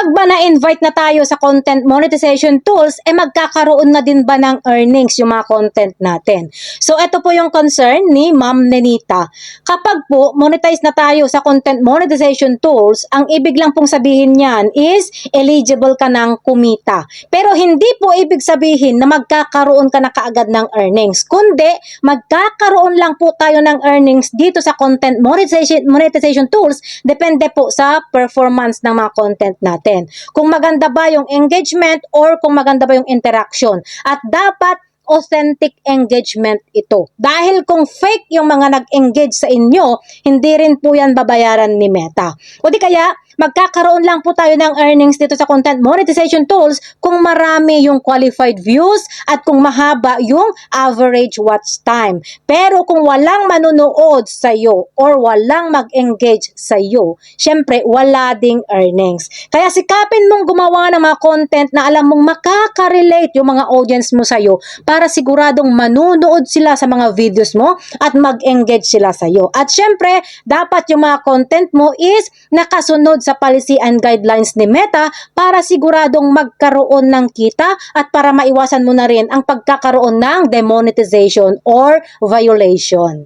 kapag ba na-invite na tayo sa content monetization tools, magkakaroon na din ba ng earnings yung mga content natin? So, ito po yung concern ni Ma'am Nenita. Kapag po monetize na tayo sa content monetization tools, ang ibig lang pong sabihin niyan is eligible ka ng kumita. Pero hindi po ibig sabihin na magkakaroon ka na kaagad ng earnings, kundi magkakaroon lang po tayo ng earnings dito sa content monetization tools, depende po sa performance ng mga content natin. Kung maganda ba yung engagement or kung maganda ba yung interaction. At dapat authentic engagement ito. Dahil kung fake yung mga nag-engage sa inyo, hindi rin po yan babayaran ni Meta. O di kaya, magkakaroon lang po tayo ng earnings dito sa content monetization tools kung marami yung qualified views at kung mahaba yung average watch time. Pero kung walang manunood sa iyo or walang mag-engage sa iyo, syempre wala ding earnings. Kaya sikapin mong gumawa ng mga content na alam mong makaka-relate yung mga audience mo sa iyo para siguradong manunood sila sa mga videos mo at mag-engage sila sa iyo. At syempre, dapat yung mga content mo is nakasunod sa policy and guidelines ni Meta para siguradong magkaroon ng kita at para maiwasan mo na rin ang pagkakaroon ng demonetization or violation.